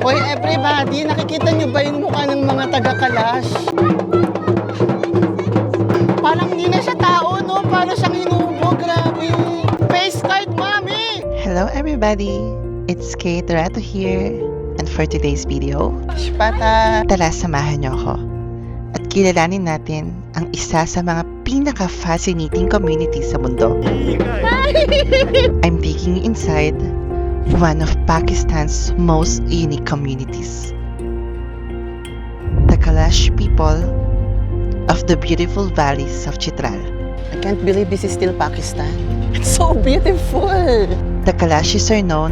Hoy everybody, nakikita niyo ba yung mukha ng mga taga-Kalash? Parang hindi na siya tao, no? Parang siyang hinubo, grabe. Face card, mami! Hello everybody, it's Kate Rato here, and for today's video, Shpata! tara samahan niyo ako at kilalanin natin ang isa sa mga pinaka-fascinating community sa mundo. I'm taking you inside one of Pakistan's most unique communities. The Kalash people of the beautiful valleys of Chitral. I can't believe this is still Pakistan. It's so beautiful! The Kalashis are known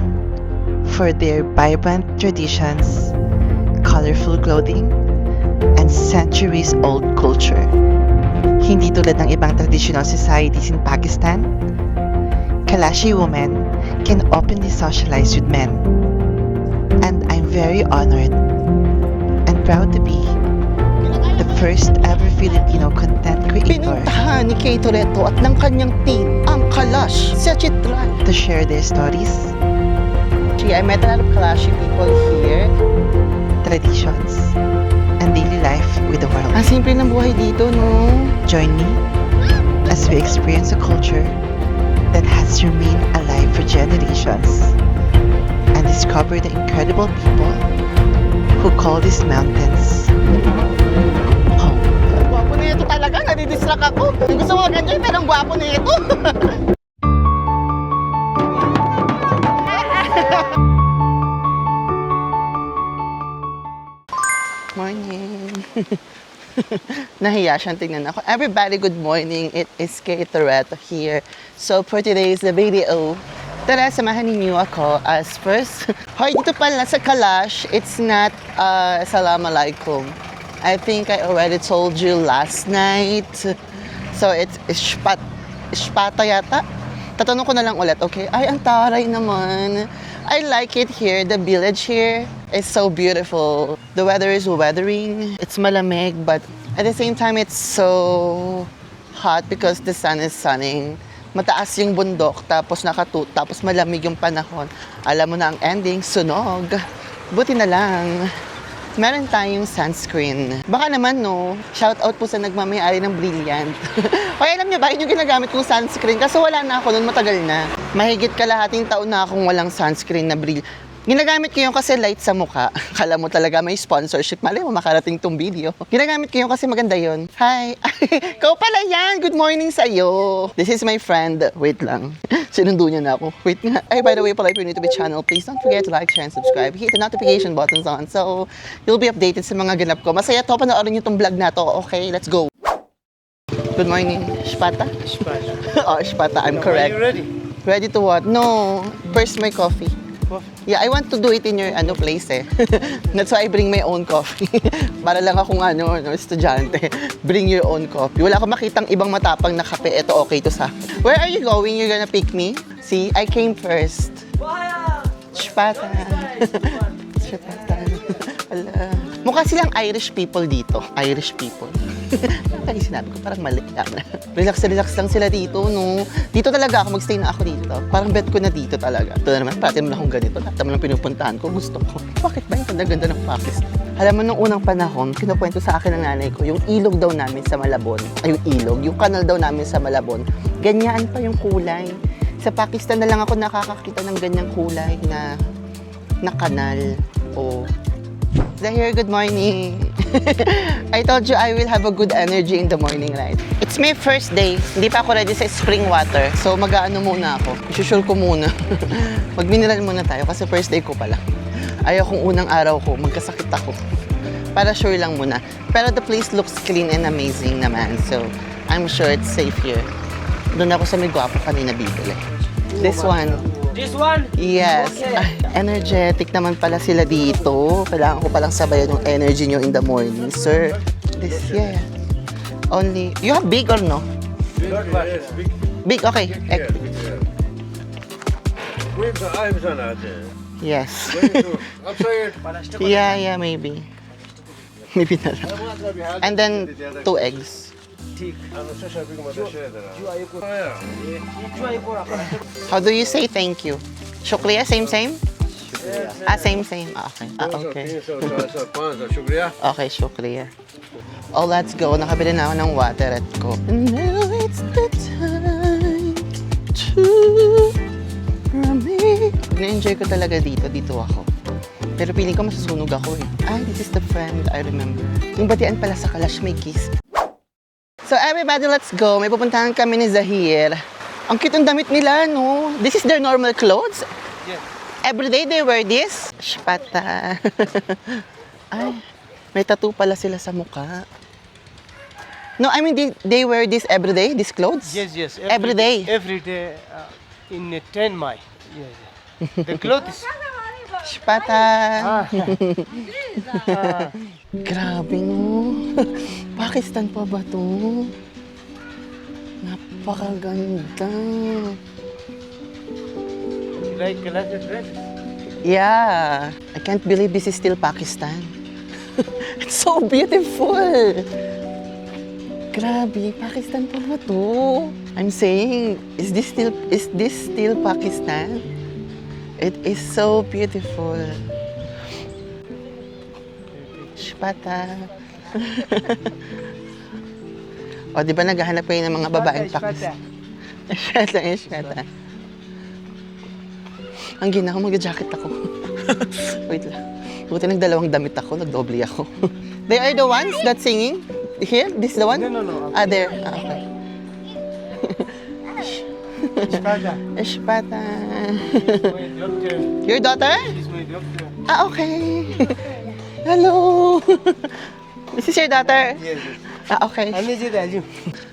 for their vibrant traditions, colorful clothing, and centuries-old culture. Hindi tulad ng ibang traditional societies in Pakistan, Kalashi women can openly socialize with men. And I'm very honored and proud to be the first ever Filipino content creator Pinuntahan ni Kate Toretto at ng kanyang team ang Kalash sa Chitral. to share their stories, Gee, I met a lot of Kalashi people here. traditions, and daily life with the world. Ang simple ng buhay dito, no? Join me as we experience a culture that has remained alive for generations and discover the incredible people who call these mountains home. Gwapo na ito talaga, nadidistract ako. Gusto mo ganyan, pero ang gwapo na ito. Morning. Nahiya siyang tingnan ako. Everybody, good morning. It is Kate Toretto here. So, for today's video, tara, samahan ninyo ako as first. Hoy, dito pala sa Kalash, it's not Salam Alaikum. I think I already told you last night. So, it's Shpata yata. Tatanong ko na lang ulit, okay? Ay, ang taray naman. I like it here. The village here is so beautiful. The weather is weathering. It's malamig, but at the same time, it's so hot because the sun is sunning. Mataas yung bundok, tapos tapos malamig yung panahon. Alam mo na ang ending, sunog. Buti na lang. Meron tayong sunscreen. Baka naman, no? Shout out po sa nagmamayari ng Brilliant. Hoy, alam niyo ba, yun yung ginagamit kong sunscreen kasi wala na ako noon, matagal na. Mahigit kalahating taon na akong walang sunscreen na Brilliant. Ginagamit ko yun kasi light sa mukha. Kala mo talaga may sponsorship. Mali mo, makarating tong video. Ginagamit ko yun kasi maganda yun. Hi! Ikaw pala yan! Good morning sa'yo! This is my friend. Wait lang. Sinundo niya na ako. Wait nga. Ay, by the way, pala if you're new to my channel, please don't forget to like, share, and subscribe. Hit the notification buttons on so you'll be updated sa mga ganap ko. Masaya to, panoorin niyo tong vlog na to. Okay, let's go! Good morning. Shpata? Spanish. Oh, Shpata. I'm correct. Are you ready? Ready to what? No. First, my coffee. Yeah, I want to do it in your place eh. That's why I bring my own coffee. Para lang akong estudyante. Bring your own coffee. Wala akong makitang ibang matapang na kape. Ito okay to sa. Where are you going? You're gonna pick me? See, I came first. Shpata. Shpata. Ala. Mukha silang Irish people dito. Irish people. Ano sinabi ko? Parang mali lang. Relax lang sila dito, no? Dito talaga ako, magstay na ako dito. Parang bet ko na dito talaga. Ito na naman, parati naman akong ganito. Lahat naman ang pinupuntahan ko, gusto ko. Bakit ba yung ganda-ganda ng Pakistan? Alam mo, nung unang panahon, kinukwento sa akin ng nanay ko, yung ilog daw namin sa Malabon, ay yung ilog, yung kanal daw namin sa Malabon, ganyan pa yung kulay. Sa Pakistan na lang ako nakakakita ng ganyang kulay na kanal. O, Zahir, good morning. I told you I will have a good energy in the morning, right? It's my first day. Hindi pa ako ready sa spring water. So, mag-aano muna ako. Isushul ko muna. Mag-mineral muna tayo kasi first day ko pala. Ayaw kong unang araw ko, magkasakit ako. Para sure lang muna. Pero the place looks clean and amazing naman. So, I'm sure it's safe here. Doon ako sa may gwapo kanina bibili. This one. This one? Yes. Okay. Energetic naman pala sila dito. Kailangan ko palang sabayan yung energy nyo in the morning, sir. This, yeah. Only, you have big or no? Big, okay. Yes. Yeah, maybe. Maybe na lang. And then, 2 eggs. How do you say thank you? Shukriya, same? Same. Okay. Okay. 500 शुक्रिया Okay, shukriya. Oh, let's go. Nakabili na ako ng water at ko. Now it's the time to remain. Na-enjoy ko talaga dito ako. Pero piling ko masusunog ako eh. This is the friend I remember. Yung batian pala sa Kalash may kiss. So everybody, let's go. May pupuntahan kami ni Zahir. Ang cute ng damit nila, no? This is their normal clothes? Yes. Every day they wear this? Shpata. Ay, may tattoo pala sila sa mukha. No, I mean, they wear this every day, these clothes? Yes Every day? every day in 10 May yes. The clothes Shpata. Grabe, no? Pakistan pa ba to? Napakaganda. like collected red. Yeah. I can't believe this is still Pakistan. It's so beautiful. Grabe, Pakistan pa ba to? I'm saying, is this still Pakistan? It is so beautiful. Shpata. O, di ba naghahanap kayo ng mga babaeng Pakistan? Shpata. Ang gina ko, mag-jacket ako. Wait lang. Buti nagdalawang damit ako, nagdoble ako. They are the ones that singing? Here? This the one? No. There. Okay. Shpada. Shpata. My doctor. Your daughter? She's my doctor. Okay. Hello. This is your daughter? Yes. Okay. Aniji Raju.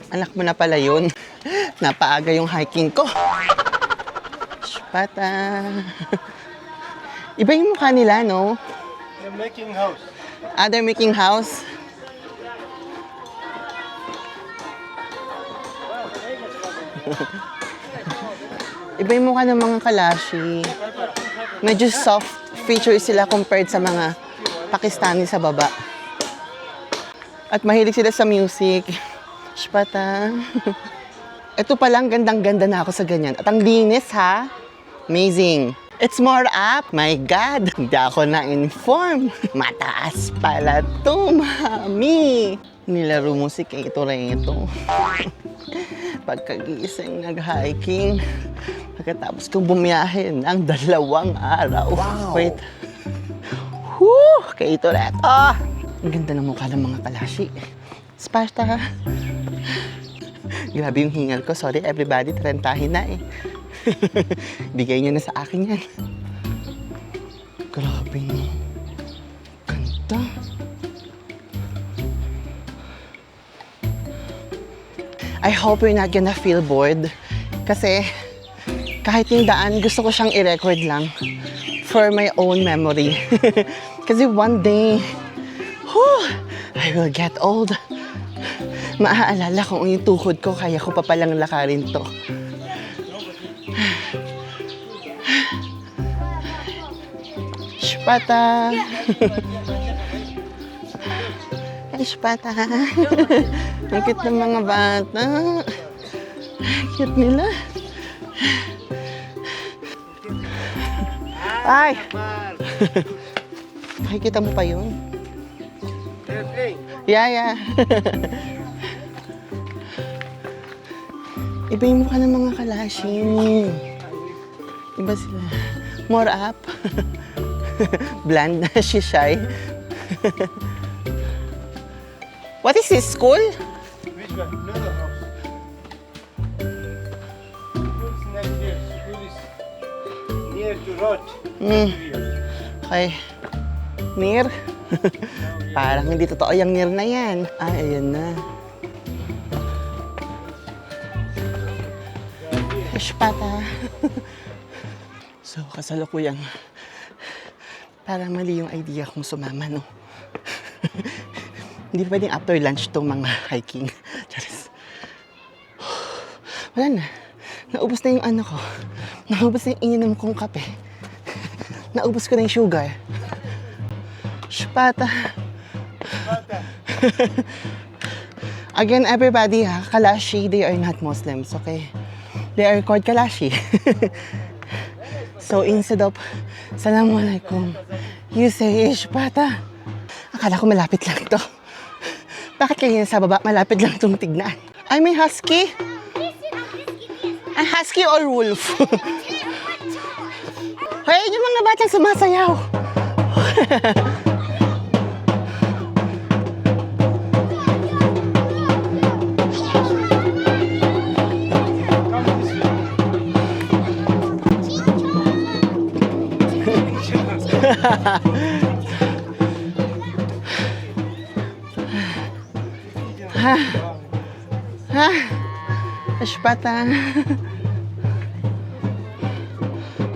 Anak mo na pala yun. Napaaga yung hiking ko. Shpata. Iba yung mukha nila, no? They're making house. They're making house. Iba yung mukha ng mga Kalashi. Medyo soft features sila compared sa mga Pakistani sa baba. At mahilig sila sa music. Shpata. Ito palang gandang-ganda na ako sa ganyan. At ang linis, ha? Amazing. It's more up. My God, hindi ako na-inform. Mataas pala to, mami. Nilaro musik eh, ito rin ito. Pagkagising, nag-hiking. Pagkatapos kong bumiyahe ng 2 araw. Wow. Wait. Whew! Kaya ito rin. Ang ganda ng mukha ng mga Kalashi. Sparta. Grabe yung hingal ko. Sorry everybody, trentahin na eh. Bigay niyo na sa akin yan. Grabe no. Ganda. I hope you're not gonna feel bored. Kasi kahit yung daan, gusto ko siyang i-record lang for my own memory. Kasi one day, I will get old. Maaalala kung yung tuhod ko, kaya ko pa palang lakarin to. Shpata. Shpata. Ang cute ng mga bata. Cute nila. Ay! Nakikita mo pa yun? They're playing. Yeah. Iba yung mukha ng mga Kalashi. Iba sila. More up. Bland na, she's shy. What is this, school? Which one? No, house. School is not here. School is near to road. Okay. Near? Parang hindi totoo yung near na yan. Ayan na. Shpata. So, kasalukuyang parang mali yung idea kong sumama, no? Hindi pwedeng after lunch tong mga hiking. Charis. Wala na. Naubos na yung ano ko. Naubos na yung ininom kong kape. Naubos ko na yung sugar. Shpata. Again, everybody, ha? Kalashi, they are not Muslims, okay? They are called Kalashi. So instead of Assalamualaikum. You say Ishbata. Akala ko malapit lang to. Bakit kanina sa baba malapit lang itong tignan? Ay, may husky? Ay, husky or wolf? Hoy, yung mga batang sumasayaw. Ha? Ashpata.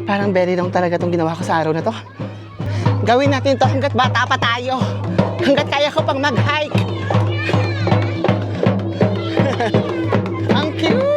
Parang very long talaga itong ginawa ko sa araw na to. Gawin natin to hanggat bata pa tayo. Hanggat kaya ko pang mag-hike. Ang cute!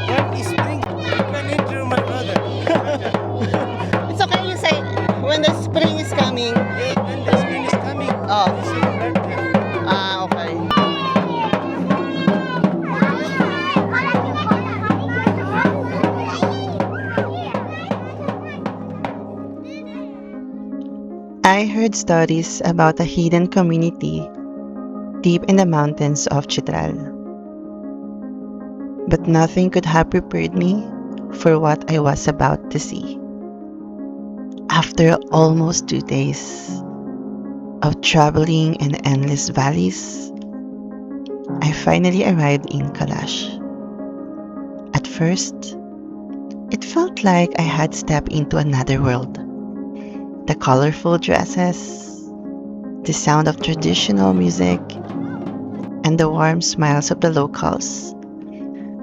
When the spring, run into my brother. It's okay you say when the spring is coming. Yeah, when the spring is coming, Oh. you should run there. Ah, okay. I heard stories about a hidden community deep in the mountains of Chitral. But nothing could have prepared me for what I was about to see. After almost 2 days of traveling in endless valleys, I finally arrived in Kalash. At first, it felt like I had stepped into another world. The colorful dresses, the sound of traditional music, and the warm smiles of the locals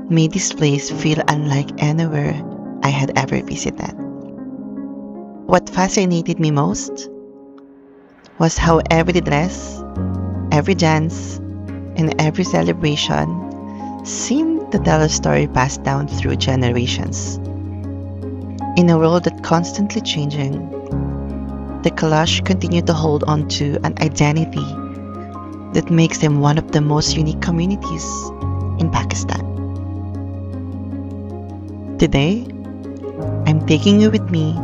made this place feel unlike anywhere I had ever visited. What fascinated me most was how every dress, every dance, and every celebration seemed to tell a story passed down through generations. In a world that's constantly changing, the Kalash continue to hold on to an identity that makes them one of the most unique communities in Pakistan. Today, I'm taking you with me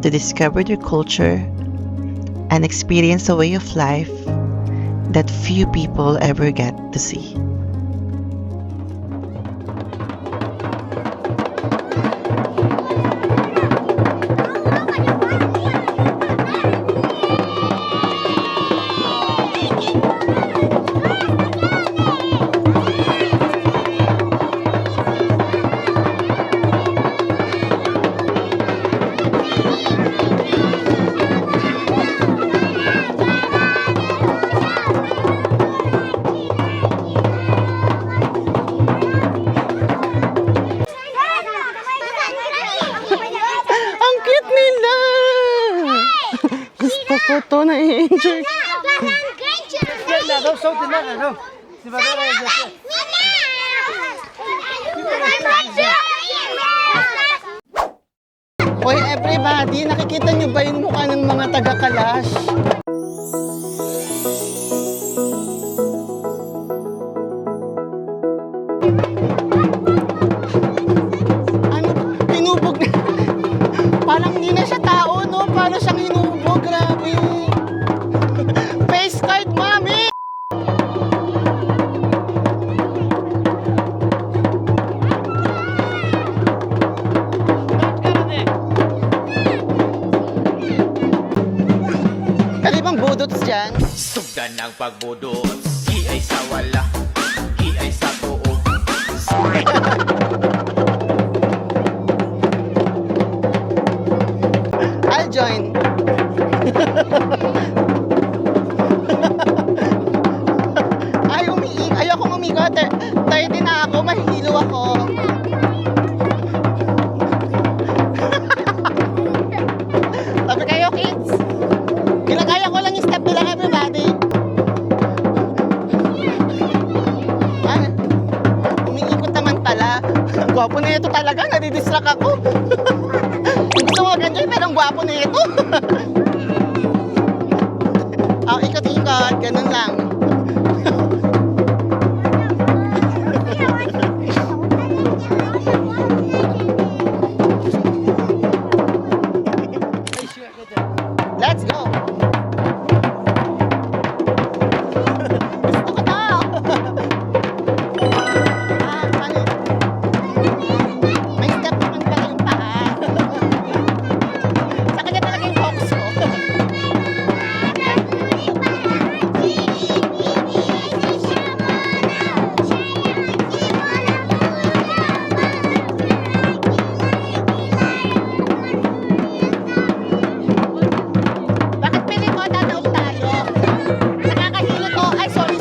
to discover their culture and experience a way of life that few people ever get to see. Ang cute nila! Gusto ko to, na-enjoy. لا لو صوت لا لو تبقى Hoy everybody, nakikita niyo ba yung mukha ng mga taga-Kalash? Ano? Hinubog na. Parang hindi na siya tao, no? Parang siyang hinubog. Grabe. Face card, mami! Pwede bang budots dyan? Sugdan ng pagbudot, di ay sa wala, di ay sa tuo. I'll join. Ayokong umigot. 30 na ako, mahihilo ako. talaga, nadidistract ako. Gusto mo mag-enjoy, pero ang gwapo na ito. Ikot-ikot, ganun lang. Let's go! Gusto ko to! Paano? May step naman pala yung paa. Sa kanya talaga yung focus ko. Bakit pili ko tataob tayo? Nakakahilo to. Ay, sorry.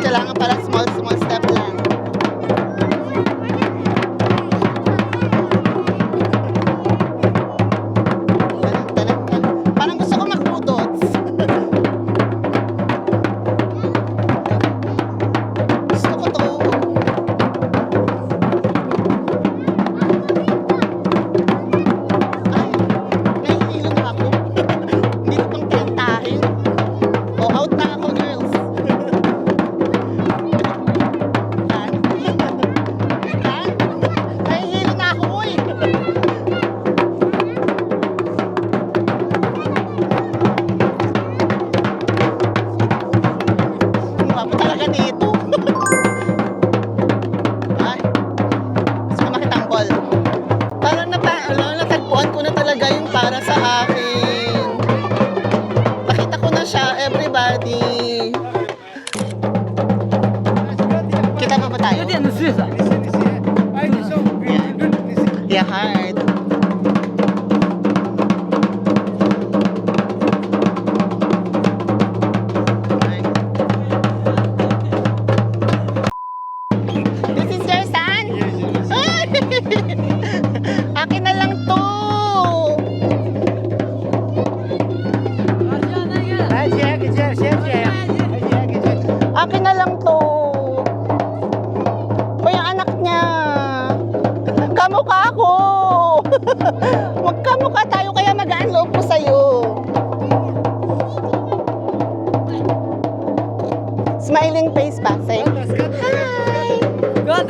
Kailangan pala small step lang. Parang gusto ko mag-budots. Gusto ko to. Ay, nahihilo na ako. Hindi ko pang kantahin. O, out na ako, girls. Tan? Tan? Nahihilo na ako, uy. Ang gwapo talaga dito. Ay, gusto ko makitambol. Parang natagpuan ko na talaga yung para sa akin. Nakita ko na siya, everybody. Kita pa ba tayo? Yeah, hard. Ay. This is your son? Ay! Akin na lang to. Akin na lang to. O yung anak niya. Kamukha ko. Magkamukha tayo kaya magaan loob ko sa'yo. Smiling face pa. Say, hi. Hi.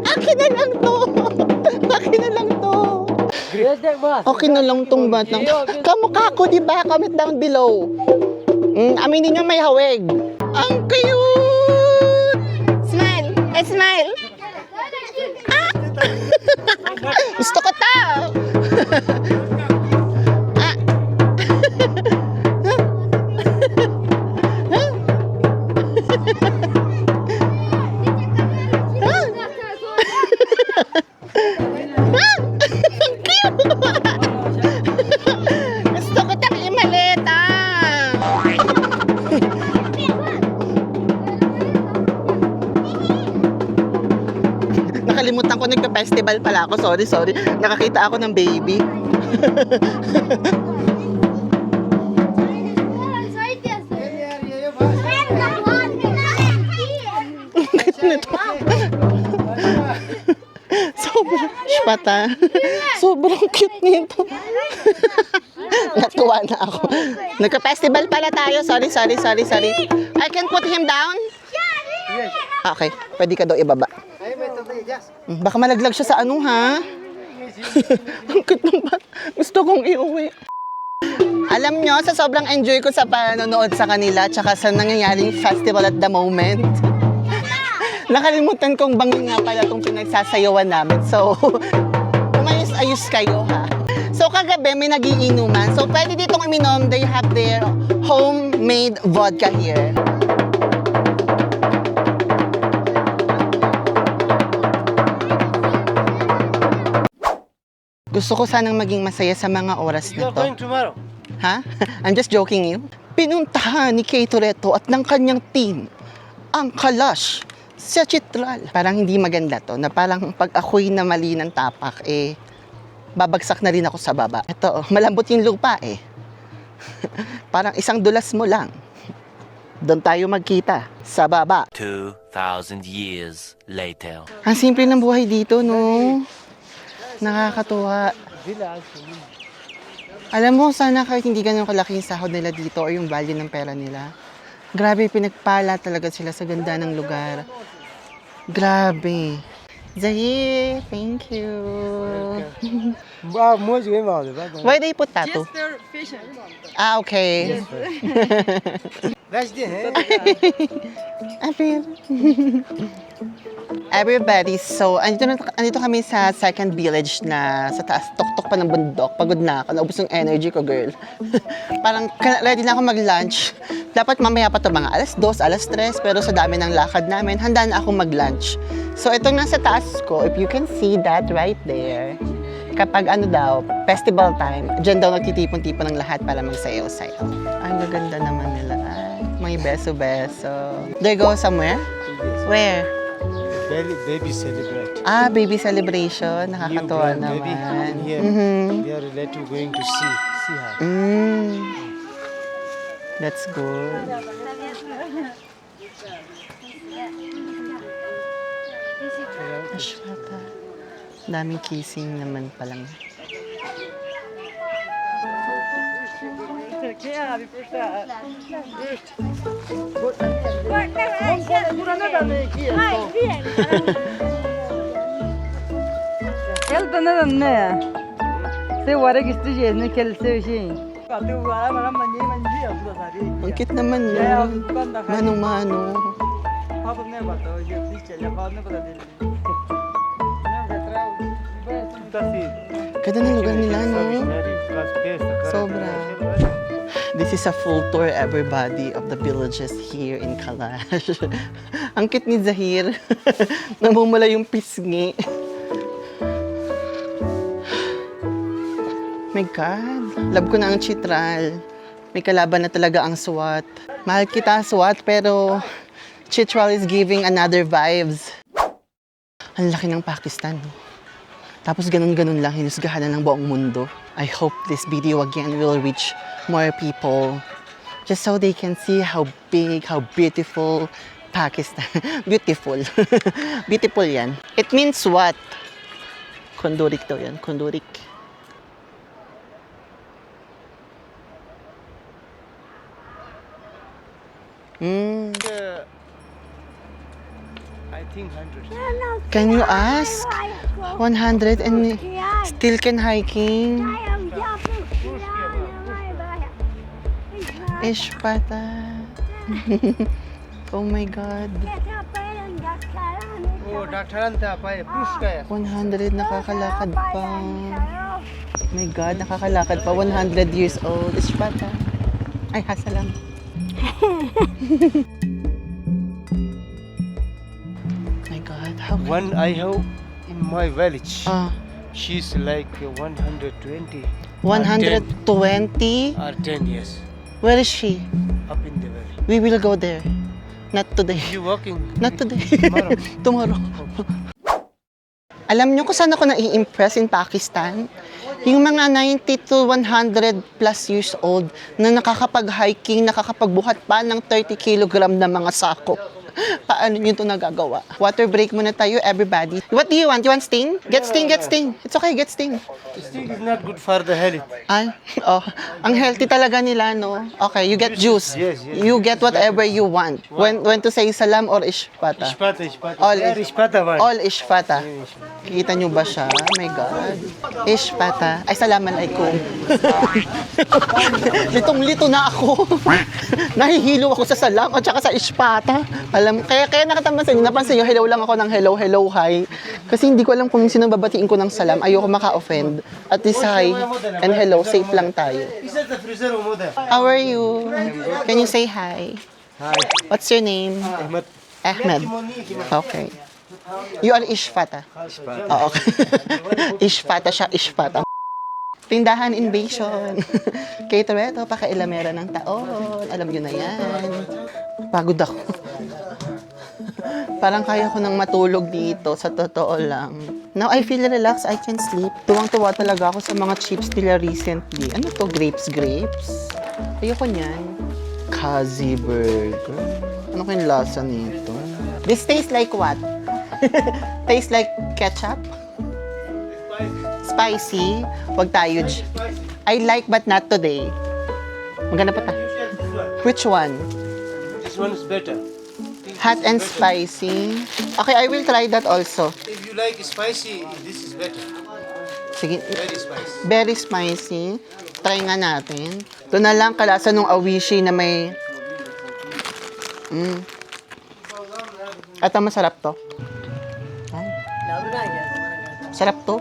Akin na lang to. Akin na lang to. Okay na lang tong batang. Kamukha ko, di ba? Comment down below. Aminin nyo may hawig. Ang cute! Smile! Smile! Ah! Gusto ko to! Ah! Ang cute! Gusto ko tang imaleta! Nakalimutan ko, nagpa-festival pala ako. Sorry. Nakakita ako ng baby. Sobrang shpata. Sobrang cute nito. Natuwa na ako. Nagka-festival pala tayo. Sorry. I can put him down? Okay, pwede ka daw ibaba. Baka malaglag siya sa ano, ha? Ang cute ng bata. Gusto kong iuwi. Alam nyo, sa sobrang enjoy ko sa panonood sa kanila tsaka sa nangyayaring festival at the moment, nakalimutan kong bangin nga pala itong pinagsasayawan namin. So, umayos-ayos kayo, ha? So, kagabi may nagiinuman. So, pwede ditong uminom. They have their homemade vodka here. Gusto ko sanang maging masaya sa mga oras na You're going to. tomorrow. Ha? I'm just joking you. Pinuntahan ni Kay Toretto at ng kanyang team ang Kalash sa Chitral. Parang hindi maganda to, na parang pag ako'y na mali ng tapak, babagsak na rin ako sa baba. Ito, malambot yung lupa Parang isang dulas mo lang. Doon tayo magkita, sa baba. 2,000 years later. Ang simple ng buhay dito, no? Nakakatuwa. Alam mo, sana kahit hindi ganun kalaki yung sahod nila dito or yung value ng pera nila. Grabe, pinagpala talaga sila sa ganda ng lugar. Grabe. Zahir, thank you. Why they put tattoo? Ah, okay. Apir. Everybody, so andito kami sa second village na sa taas, tuktok pa ng bundok. Pagod na ako, naubos yung energy ko, girl. Parang ready na ako mag-lunch. Dapat mamaya pa to mga alas 2, alas 3, pero sa dami ng lakad namin, handa na akong mag-lunch. So itong nasa taas ko, if you can see that right there, kapag ano daw, festival time, dyan daw nagtitipon-tipon ng lahat para magsayaw-sayaw. Ang gaganda naman nila. Ay, may beso-beso. They go somewhere? Where? Baby celebrate. Ah, baby celebration. Nakakatuwa New baby naman. in here. Mhm. They are relative going to see her. That's good. Ashwata. Daming kissing naman palang. Ang cute naman yun. Manong-mano. Ganda ng lugar nila, no? Sobra. This is a full tour, everybody, of the villages here in Kalash. Ang cute ni Zahir. Namumula yung pisngi. My God. Love ko na ang Chitral. May kalaban na talaga ang SWAT. Mahal kita, SWAT, pero Chitral is giving another vibes. Ang laki ng Pakistan. Tapos ganun-ganun lang, hinusgahan na ng buong mundo. I hope this video again will reach more people. Just so they can see how big, how beautiful Pakistan. Beautiful. Beautiful yan. It means what? Kondurik daw yan. Kondurik. I think 100. Can you ask? 100 and still can hiking? Ishpata. Oh my God. Oh, Dr. Anta, push kaya. 100 nakakalakad pa. My God, nakakalakad pa. 100 years old. Ishpata. Ay, hasalam. My God, how can... One I have in my village. Ah, She's like 120. 120? Or 10 years. Where is she? Up in the valley. We will go there. Not today. You walking? Not today. Tomorrow. Tomorrow. Alam niyo kung saan ako nai-impress in Pakistan? Yung mga 90 to 100 plus years old na nakakapag-hiking, nakakapagbuhat pa ng 30 kilogram na mga sako. Paano nyo ito nagagawa? Water break muna tayo, everybody. What do you want? You want sting? Get sting, get sting. It's okay, get sting. Still is not good for the health. Ay, oh, ang healthy talaga nila, no? Okay, you get juice. Yes, yes. You get whatever you want. When to say salam or ishpata? Ishpata, ishpata. All There ishpata one. All ishpata. Kita nyo ba siya? Oh my God. Ishpata. Ay, salamalaikum. Litong-lito na ako. Nahihilo ako sa salam at saka sa ishpata. Alam, kaya nakatapansin nyo, napansin nyo, hello lang ako ng hello, hello, hi. Kasi hindi ko alam kung sino babatiin ko ng salam. Ayoko maka-offend. At least hi and hello, safe lang tayo. Is that the freezer over there? How are you? Can you say hi? Hi. What's your name? Ahmed. Ahmed. Okay. You are Ishfata. Oo. Okay. Ishfata siya, Ishfata. Tindahan Invasion. Kay Toretto, pakailamera ng taon. Alam nyo na yan. Pagod ako. Parang kaya ko nang matulog dito, sa totoo lang. Now I feel relaxed, I can sleep. Tuwang-tuwa talaga ako sa mga chips nila recently. Ano to? Grapes? Ayoko niyan. Kazi burger. Ano kayong lasa nito? This tastes like what? Tastes like ketchup? Spicy. Wag tayo. I like but not today. Maganda pa ta. Which one? This one is better. Hot and spicy. Okay, I will try that also. If you like spicy, this is better. Sige. Very spicy. Very spicy. Try nga natin. Ito na lang kalasa nung awishi na may... Ito masarap to. Ay. Sarap to.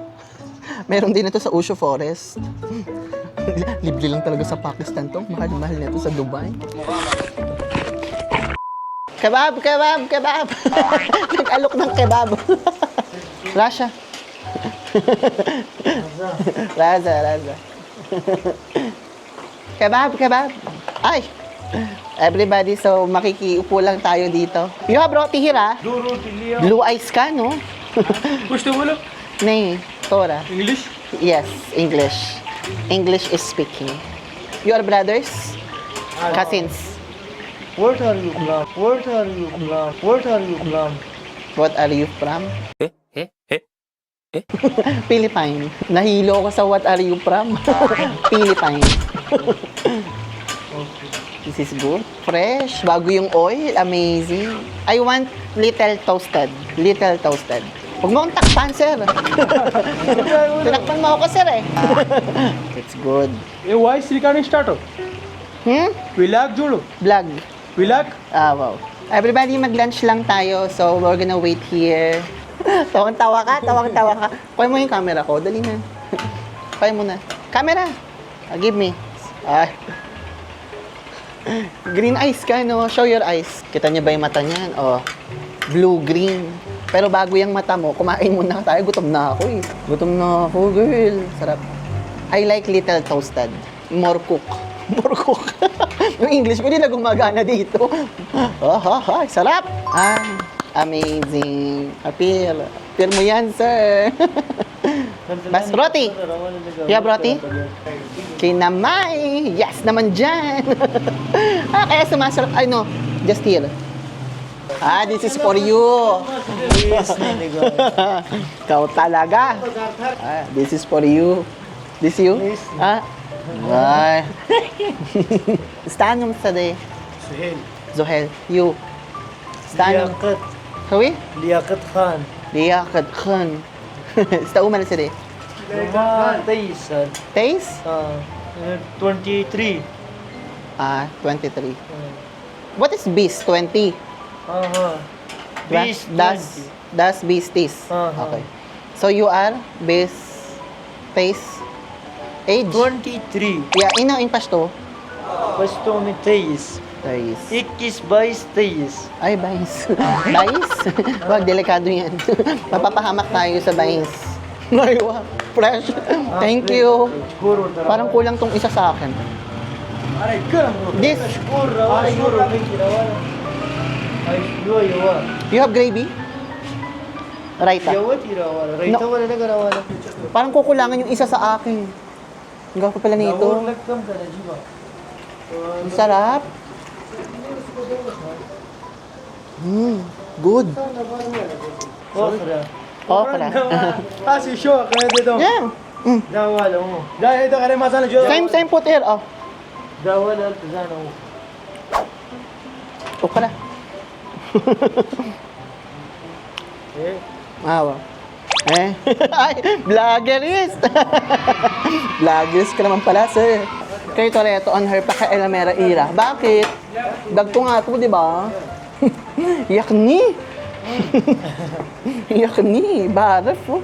Meron din ito sa Ushu Forest. Libre lang talaga sa Pakistan to. Mahal-mahal na ito sa Dubai. Kebab, kebab, kebab. Nag-alok ng kebab. Rasha. Raza, Raza. Kebab, kebab. Ay! Everybody, so makikiupo lang tayo dito. You have roti here, ah? Blue eyes ka, no? Push the wall. Nay, Tora. English? Yes, English. English is speaking. You are brothers? Cousins? What are you from? What are you from? What are you from? What are you from? Philippine. Nahilo ko sa what are you from? Philippine. This is good. Fresh. Bago yung oil. Amazing. I want little toasted. Little toasted. Huwag mo akong takpan, sir. Tinakpan mo ako, sir, eh. It's good. ये voice recording start हो विलाक जोड़ो Vlog. विलाक Ah, wow. Everybody, mag-lunch lang tayo. So, we're gonna wait here. Tawang-tawa ka, tawang-tawa ka. Kuha mo yung camera ko. Dali na. Kuha mo na. Camera! Give me. Ah. Green eyes ka, no? Show your eyes. Kita niyo ba yung mata niyan? Oh. Blue-green. Pero bago yung mata mo, kumain muna tayo. Gutom na ako, eh. Gutom na ako, girl. Sarap. I like little toasted. More cook. More cook. Yung English ko, hindi na gumagana dito. Sarap! Ah, amazing. Appeal. Appeal mo yan, sir. Bas, roti. You have roti? Kinamay. Yes naman dyan. Kaya sumasarap. Ay, no. Just here. Ah, this is for you. Ikaw talaga. Ah, this is for you. This you? Ah? Ay. Staan mo sa day. Suhel Zohel. You. Staan mo. Liyakat Kawi? Liyakat Khan Liyakat Khan. Staan mo na sa day. 23 sir Taste? 23 Ah, 23. What is beast? 20? हाँ हाँ 20 Das beast taste. Uh-huh. Okay. So you are beast taste age? 23 Yeah, ino in Pashto. Pashto में 23 Taste. 21 22 23 Ay, Bais. Bais? Wag, delikado yan. Mapapahamak tayo sa Bais. Ay, wow. Fresh. Thank you. Parang kulang tong isa sa akin. This. You have gravy? Raita. Parang kukulangan yung isa sa akin. Ang gawin pala nito. Ang sarap. Good. Okra. Asi show kaya dito. Yeah. Dawala mo. Dahil ito kare masala jo. Same put here. Oh. Dawala tazana mo. Okra. Eh. Wow. Eh. Ay, vloggerist. Vloggerist ka naman pala, sir. Kay Toretto on her paka-Elamera Ira. Bakit? Dagto nga ito, di ba? Yakni. Yakni. Baraf, oh.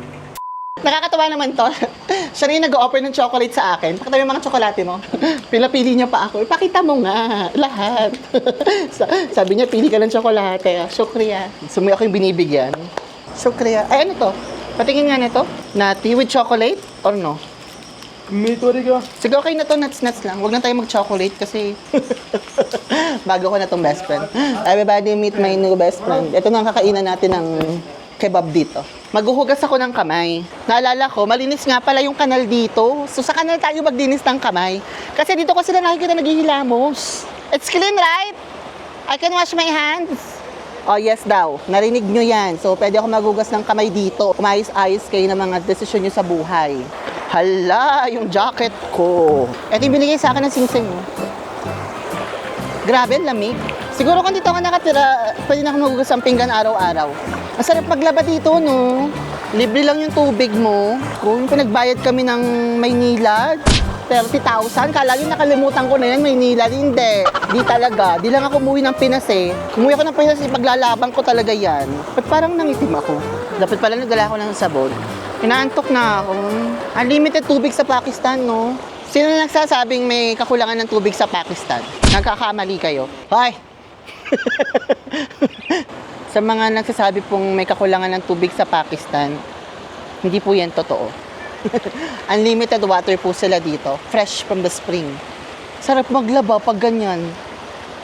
Nakakatawa naman to. Siya rin nag-offer ng chocolate sa akin. Pakita mo yung mga tsokolate mo. Pinapili niya pa ako. Ipakita mo nga. Lahat. Sabi niya, pili ka ng tsokolate. Shukriya. Sumi ako yung binibigyan. Shukriya. Ay, ano to? Patingin nga nito. Nati with chocolate or no? Mitori ka. Sige, okay na to. Nuts lang. Huwag na tayo mag-chocolate kasi bago ko na tong best friend. Everybody meet my new best friend. Ito na ang kakainan natin ng kebab dito. Maghuhugas ako ng kamay. Naalala ko, malinis nga pala yung kanal dito. So sa kanal tayo magdinis ng kamay. Kasi dito ko sila nakikita naghihilamos. It's clean, right? I can wash my hands. Oh, yes daw. Narinig nyo yan. So, pwede ako magugas ng kamay dito. Umayos-ayos kayo ng mga desisyon nyo sa buhay. Hala, yung jacket ko. Ito yung binigay sa akin ng singsing. Oh. Grabe, ang lamig. Siguro kung dito ako nakatira, pwede na ako magugas ang pinggan araw-araw. Masarap maglaba dito, no? Libre lang yung tubig mo. Kung pinagbayad kami ng Maynila, 30,000. Kala nyo nakalimutan ko na yan, Maynila. Hindi. Di talaga. Di lang ako umuwi ng Pinas eh. Kumuwi ako ng Pinas, paglalaban ko talaga yan. Ba't parang nangitim ako? Dapat pala nagdala ako ng sabon. Inaantok na ako. Unlimited tubig sa Pakistan, no? Sino na nagsasabing may kakulangan ng tubig sa Pakistan? Nagkakamali kayo. Hoy! Sa mga nagsasabi pong may kakulangan ng tubig sa Pakistan, hindi po yan totoo. Unlimited water po sila dito. Fresh from the spring. Sarap maglaba pag ganyan.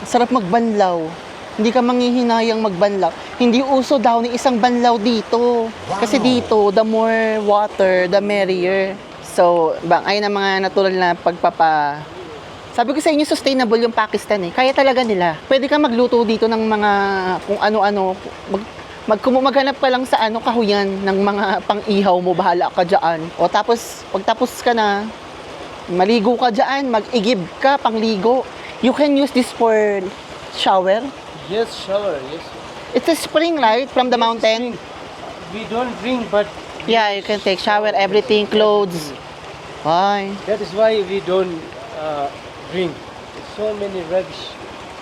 Sarap magbanlaw. Hindi ka manghihinayang magbanlaw. Hindi uso daw ni isang banlaw dito. Kasi dito, the more water, the merrier. So, ayun ang mga natural na pagpapa... Sabi ko sa inyo, sustainable yung Pakistan eh. Kaya talaga nila. Pwede ka magluto dito ng mga kung ano-ano. Maghanap ka lang sa kahuyan ng mga pang-ihaw mo, bahala ka dyan. O tapos, pagtapos ka na, maligo ka dyan, mag-igib ka, pangligo. You can use this for shower. Yes, shower, yes. It's a spring, right? From the mountain? We don't drink, but Yeah, you can take shower, everything, clothes. Why? that is why we don't drink. So many rubbish.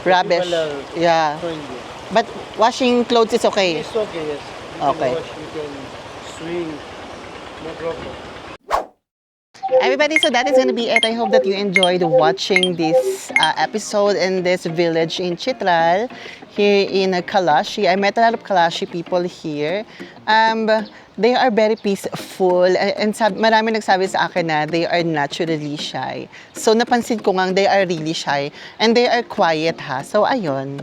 Rubbish. People are Yeah. throwing there. But washing clothes is okay. It's okay, yes. You Okay. can wash, you can swing, no problem. Everybody, so that is gonna be it. I hope that you enjoyed watching this episode in this village in Chitral, here in Kalashi. I met a lot of Kalashi people here. They are very peaceful and marami nagsabi sa akin na they are naturally shy. So napansin ko nga they are really shy and they are quiet ha. So ayun.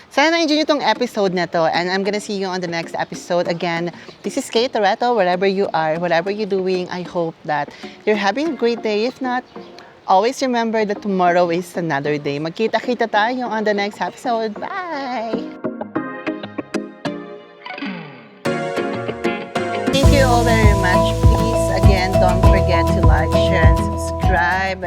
Sana na-enjoy nyo itong episode na to and I'm gonna see you on the next episode. Again, this is Kate Toretto, wherever you are, whatever you're doing, I hope that you're having a great day. If not, always remember that tomorrow is another day. Magkita-kita tayo on the next episode. Bye! Thank you all very much. Please, again, don't forget to like, share, and subscribe.